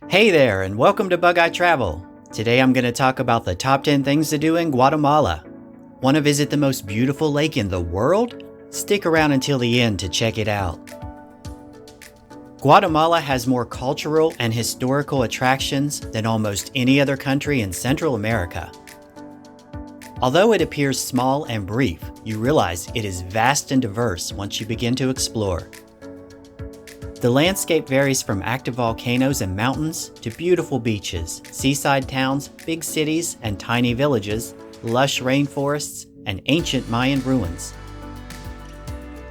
Hey there, and welcome to Bug Eye Travel. Today I'm going to talk about the top 10 things to do in Guatemala. Want to visit the most beautiful lake in the world? Stick around until the end to check it out. Guatemala has more cultural and historical attractions than almost any other country in Central America. Although it appears small and brief, you realize it is vast and diverse once you begin to explore. The landscape varies from active volcanoes and mountains to beautiful beaches, seaside towns, big cities and tiny villages, lush rainforests, and ancient Mayan ruins.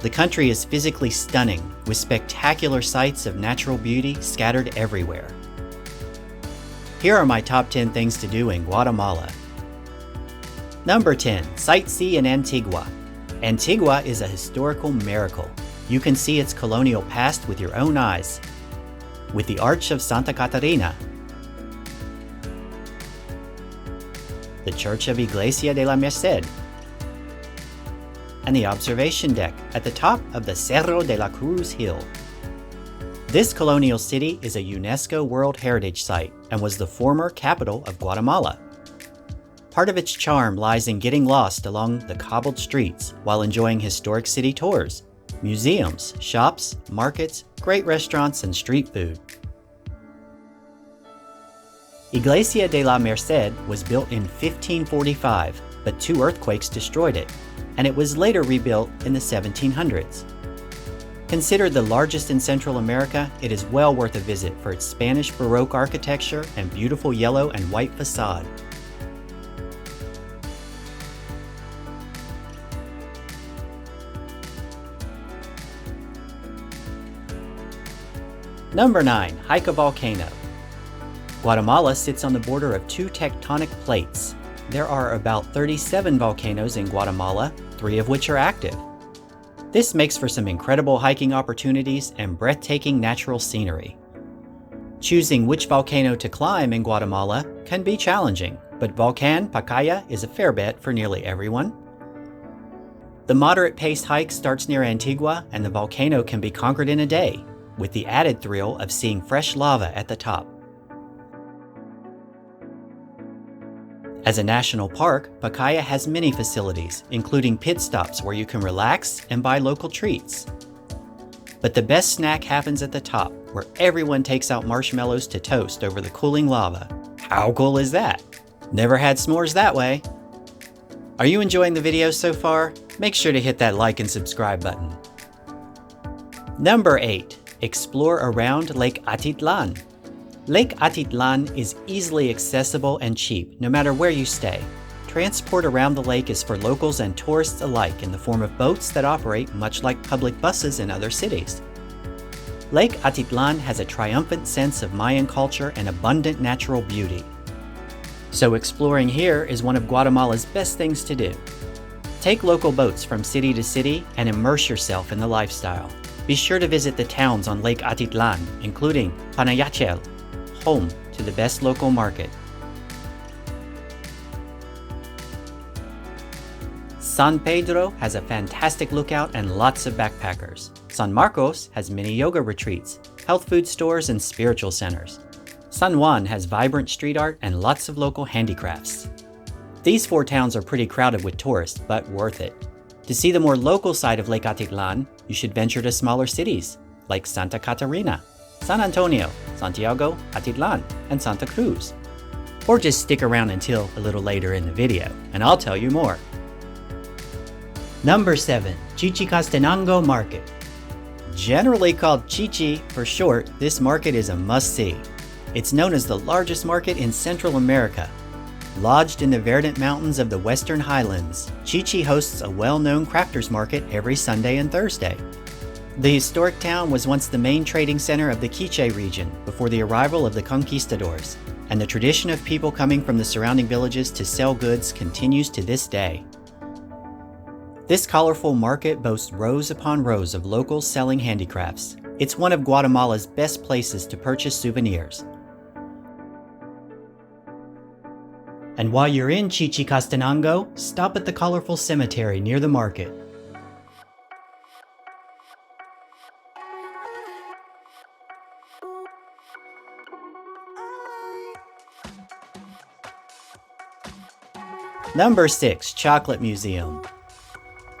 The country is physically stunning, with spectacular sights of natural beauty scattered everywhere. Here are my top 10 things to do in Guatemala. Number 10. Sightsee in Antigua. Antigua is a historical miracle. You can see its colonial past with your own eyes, with the Arch of Santa Catarina, the Church of Iglesia de la Merced, and the observation deck at the top of the Cerro de la Cruz Hill. This colonial city is a UNESCO World Heritage Site and was the former capital of Guatemala. Part of its charm lies in getting lost along the cobbled streets while enjoying historic city tours, museums, shops, markets, great restaurants, and street food. Iglesia de la Merced was built in 1545, but 2 earthquakes destroyed it, and it was later rebuilt in the 1700s. Considered the largest in Central America, it is well worth a visit for its Spanish Baroque architecture and beautiful yellow and white facade. Number 9. Hike a volcano. Guatemala sits on the border of 2 tectonic plates. There are about 37 volcanoes in Guatemala, 3 of which are active. This makes for some incredible hiking opportunities and breathtaking natural scenery. Choosing which volcano to climb in Guatemala can be challenging, but Volcan Pacaya is a fair bet for nearly everyone. The moderate-paced hike starts near Antigua, and the volcano can be conquered in a day, with the added thrill of seeing fresh lava at the top. As a national park, Pacaya has many facilities, including pit stops where you can relax and buy local treats. But the best snack happens at the top, where everyone takes out marshmallows to toast over the cooling lava. How cool is that? Never had s'mores that way. Are you enjoying the video so far? Make sure to hit that like and subscribe button. Number 8. Explore around Lake Atitlan. Lake Atitlan is easily accessible and cheap, no matter where you stay. Transport around the lake is for locals and tourists alike in the form of boats that operate much like public buses in other cities. Lake Atitlan has a triumphant sense of Mayan culture and abundant natural beauty. So exploring here is one of Guatemala's best things to do. Take local boats from city to city and immerse yourself in the lifestyle. Be sure to visit the towns on Lake Atitlan, including Panayachel, home to the best local market. San Pedro has a fantastic lookout and lots of backpackers. San Marcos has many yoga retreats, health food stores, and spiritual centers. San Juan has vibrant street art and lots of local handicrafts. These 4 towns are pretty crowded with tourists, but worth it. To see the more local side of Lake Atitlan, you should venture to smaller cities like Santa Catarina, San Antonio, Santiago, Atitlan, and Santa Cruz. Or just stick around until a little later in the video, and I'll tell you more. Number 7. Chichicastenango Market. Generally called Chichi for short, this market is a must-see. It's known as the largest market in Central America. Lodged in the verdant mountains of the Western Highlands, Chichi hosts a well-known crafters market every Sunday and Thursday. The historic town was once the main trading center of the Quiche region before the arrival of the conquistadors, and the tradition of people coming from the surrounding villages to sell goods continues to this day. This colorful market boasts rows upon rows of locals selling handicrafts. It's one of Guatemala's best places to purchase souvenirs. And while you're in Chichicastenango, stop at the colorful cemetery near the market. Number 6. Chocolate Museum.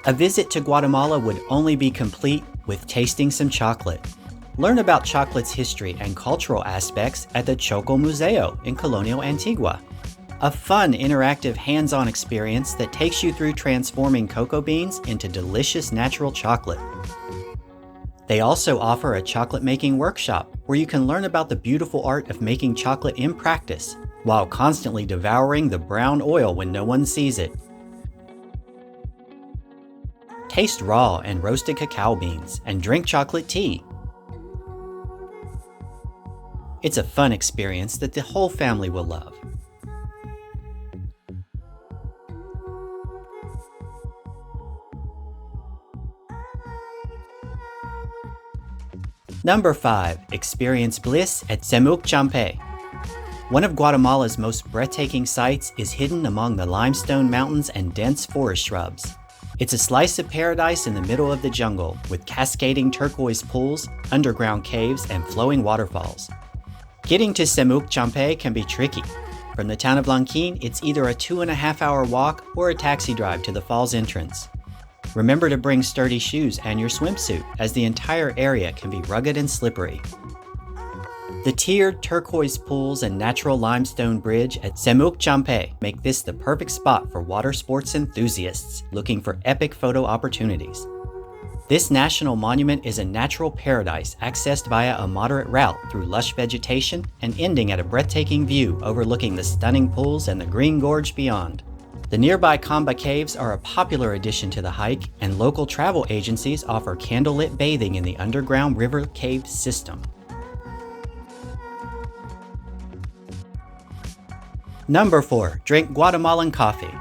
A visit to Guatemala would only be complete with tasting some chocolate. Learn about chocolate's history and cultural aspects at the Choco Museo in Colonial Antigua. A fun, interactive, hands-on experience that takes you through transforming cocoa beans into delicious natural chocolate. They also offer a chocolate-making workshop where you can learn about the beautiful art of making chocolate in practice, while constantly devouring the brown oil when no one sees it. Taste raw and roasted cacao beans and drink chocolate tea. It's a fun experience that the whole family will love. Number 5. Experience bliss at Semuc Champe. One of Guatemala's most breathtaking sights is hidden among the limestone mountains and dense forest shrubs. It's a slice of paradise in the middle of the jungle, with cascading turquoise pools, underground caves, and flowing waterfalls. Getting to Semuc Champe can be tricky. From the town of Lanquin, it's either a 2.5-hour walk or a taxi drive to the fall's entrance. Remember to bring sturdy shoes and your swimsuit, as the entire area can be rugged and slippery. The tiered turquoise pools and natural limestone bridge at Semuc Champe make this the perfect spot for water sports enthusiasts looking for epic photo opportunities. This national monument is a natural paradise accessed via a moderate route through lush vegetation and ending at a breathtaking view overlooking the stunning pools and the green gorge beyond. The nearby Kamba Caves are a popular addition to the hike, and local travel agencies offer candlelit bathing in the underground river cave system. Number 4. Drink Guatemalan coffee.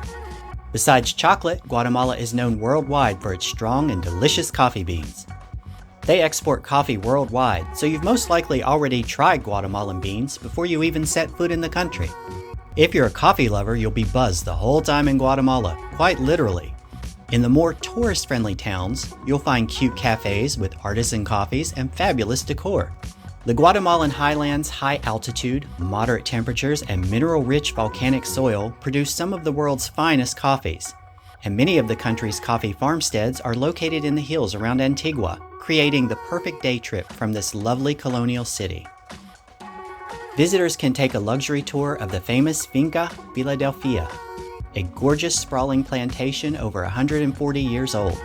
Besides chocolate, Guatemala is known worldwide for its strong and delicious coffee beans. They export coffee worldwide, so you've most likely already tried Guatemalan beans before you even set foot in the country. If you're a coffee lover, you'll be buzzed the whole time in Guatemala, quite literally. In the more tourist-friendly towns, you'll find cute cafes with artisan coffees and fabulous decor. The Guatemalan highlands' high altitude, moderate temperatures, and mineral-rich volcanic soil produce some of the world's finest coffees, and many of the country's coffee farmsteads are located in the hills around Antigua, creating the perfect day trip from this lovely colonial city. Visitors can take a luxury tour of the famous Finca Philadelphia, a gorgeous sprawling plantation over 140 years old,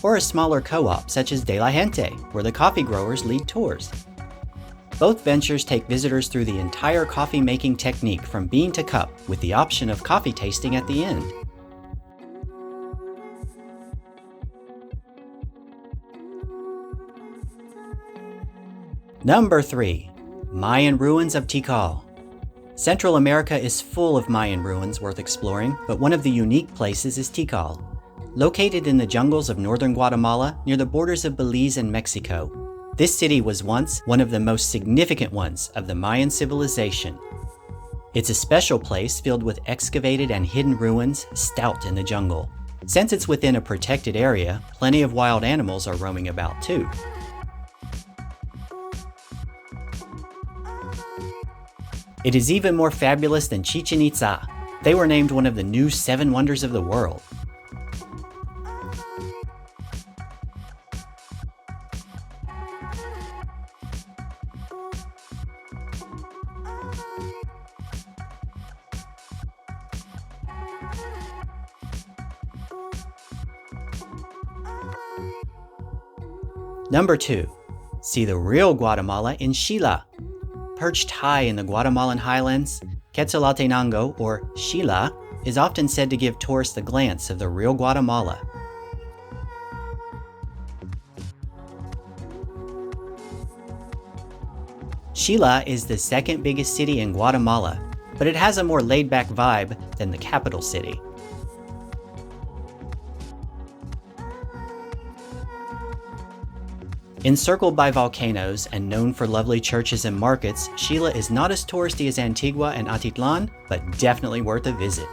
or a smaller co-op such as De La Gente, where the coffee growers lead tours. Both ventures take visitors through the entire coffee making technique from bean to cup, with the option of coffee tasting at the end. Number 3. Mayan ruins of Tikal. Central America is full of Mayan ruins worth exploring, but one of the unique places is Tikal. Located in the jungles of northern Guatemala near the borders of Belize and Mexico, this city was once one of the most significant ones of the Mayan civilization. It's a special place filled with excavated and hidden ruins stout in the jungle. Since it's within a protected area, plenty of wild animals are roaming about too. It is even more fabulous than Chichen Itza. They were named one of the new 7 wonders of the world. Number 2. See the real Guatemala in Xila. Perched high in the Guatemalan highlands, Quetzaltenango, or Xila, is often said to give tourists a glance of the real Guatemala. Xila is the second biggest city in Guatemala, but it has a more laid-back vibe than the capital city. Encircled by volcanoes and known for lovely churches and markets, Xila is not as touristy as Antigua and Atitlan, but definitely worth a visit.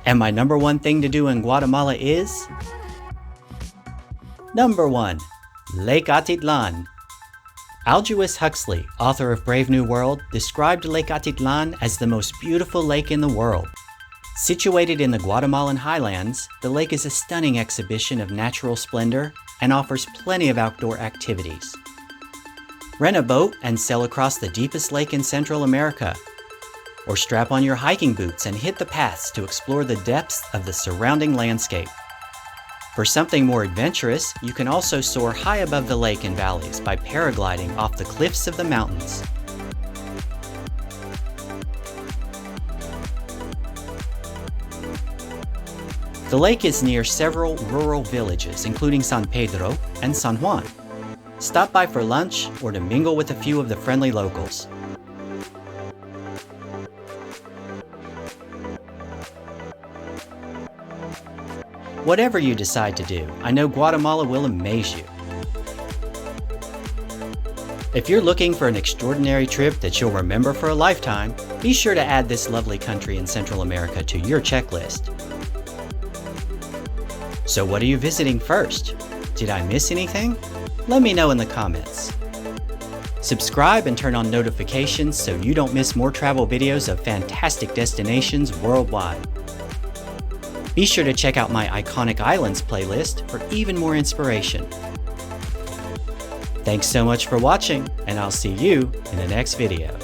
And my number one thing to do in Guatemala is... Number 1. Lake Atitlan. Aldous Huxley, author of Brave New World, described Lake Atitlan as the most beautiful lake in the world. Situated in the Guatemalan highlands, the lake is a stunning exhibition of natural splendor and offers plenty of outdoor activities. Rent a boat and sail across the deepest lake in Central America, or strap on your hiking boots and hit the paths to explore the depths of the surrounding landscape. For something more adventurous, you can also soar high above the lake and valleys by paragliding off the cliffs of the mountains. The lake is near several rural villages, including San Pedro and San Juan. Stop by for lunch or to mingle with a few of the friendly locals. Whatever you decide to do, I know Guatemala will amaze you. If you're looking for an extraordinary trip that you'll remember for a lifetime, be sure to add this lovely country in Central America to your checklist. So what are you visiting first? Did I miss anything? Let me know in the comments. Subscribe and turn on notifications so you don't miss more travel videos of fantastic destinations worldwide. Be sure to check out my Iconic Islands playlist for even more inspiration. Thanks so much for watching, and I'll see you in the next video.